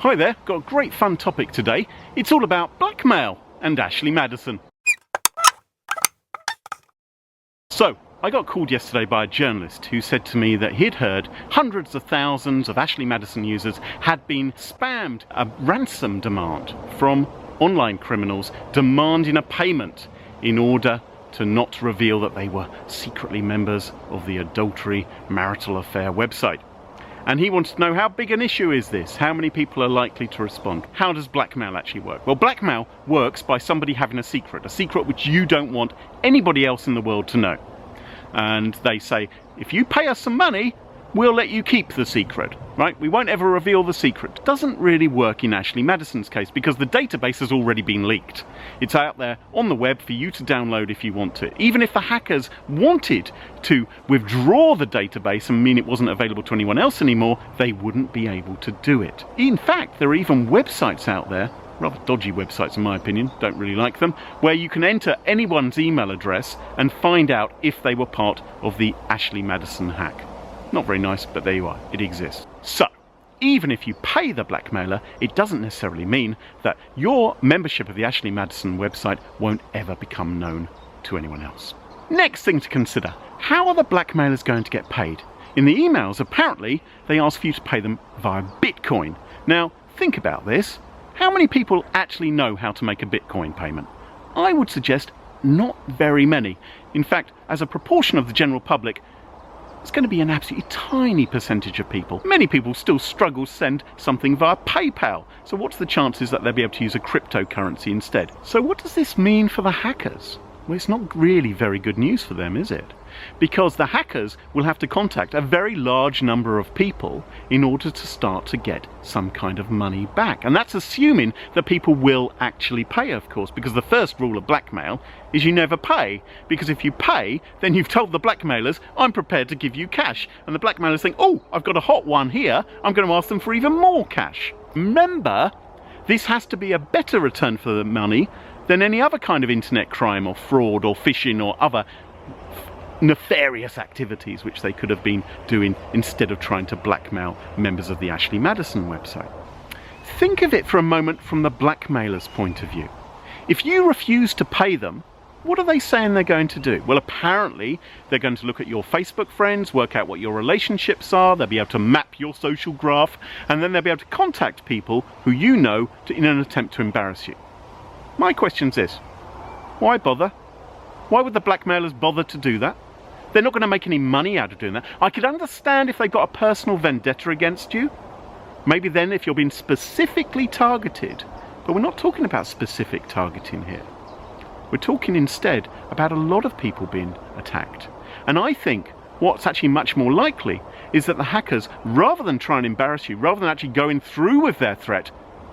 Hi there, got a great fun topic today. It's all about blackmail and Ashley Madison. So, I got called yesterday by a journalist who said to me that he'd heard hundreds of thousands of Ashley Madison users had been spammed a ransom demand from online criminals demanding a payment in order to not reveal that they were secretly members of the adultery marital affair website. And he wanted to know, how big an issue is this? How many people are likely to respond? How does blackmail actually work? Well, blackmail works by somebody having a secret which you don't want anybody else in the world to know. And they say, if you pay us some money, we'll let you keep the secret, right? We won't ever reveal the secret. Doesn't really work in Ashley Madison's case because the database has already been leaked. It's out there on the web for you to download if you want to. Even if the hackers wanted to withdraw the database and mean it wasn't available to anyone else anymore, they wouldn't be able to do it. In fact, there are even websites out there, rather dodgy websites in my opinion, don't really like them, where you can enter anyone's email address and find out if they were part of the Ashley Madison hack. Not very nice, but there you are, it exists. So, even if you pay the blackmailer, it doesn't necessarily mean that your membership of the Ashley Madison website won't ever become known to anyone else. Next thing to consider, how are the blackmailers going to get paid? In the emails, apparently, they ask for you to pay them via Bitcoin. Now, think about this. How many people actually know how to make a Bitcoin payment? I would suggest not very many. In fact, as a proportion of the general public, it's going to be an absolutely tiny percentage of people. Many people still struggle to send something via PayPal. So what's the chances that they'll be able to use a cryptocurrency instead? So what does this mean for the hackers? Well, it's not really very good news for them, is it? Because the hackers will have to contact a very large number of people in order to start to get some kind of money back. And that's assuming that people will actually pay, of course, because the first rule of blackmail is you never pay. Because if you pay, then you've told the blackmailers, I'm prepared to give you cash. And the blackmailers think, oh, I've got a hot one here, I'm going to ask them for even more cash. Remember, this has to be a better return for the money than any other kind of internet crime or fraud or phishing or other nefarious activities which they could have been doing instead of trying to blackmail members of the Ashley Madison website. Think of it for a moment from the blackmailer's point of view. If you refuse to pay them, what are they saying they're going to do? Well, apparently they're going to look at your Facebook friends, work out what your relationships are, they'll be able to map your social graph, and then they'll be able to contact people who you know in an attempt to embarrass you. My question's this: why bother? Why would the blackmailers bother to do that? They're not going to make any money out of doing that. I could understand if they've got a personal vendetta against you. Maybe then if you're being specifically targeted. But we're not talking about specific targeting here. We're talking instead about a lot of people being attacked. And I think what's actually much more likely is that the hackers, rather than try and embarrass you, rather than actually going through with their threat,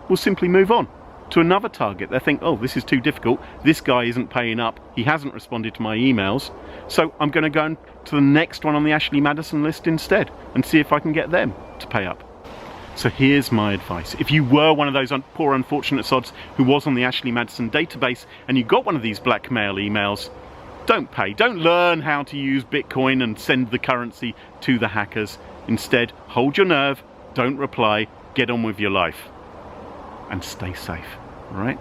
will simply move on to another target. They think, oh, this is too difficult, this guy isn't paying up, he hasn't responded to my emails, so I'm going to go to the next one on the Ashley Madison list instead and see if I can get them to pay up. So here's my advice. If you were one of those poor unfortunate sods who was on the Ashley Madison database and you got one of these blackmail emails, don't pay. Don't learn how to use Bitcoin and send the currency to the hackers. Instead, hold your nerve, don't reply, get on with your life, and stay safe, all right?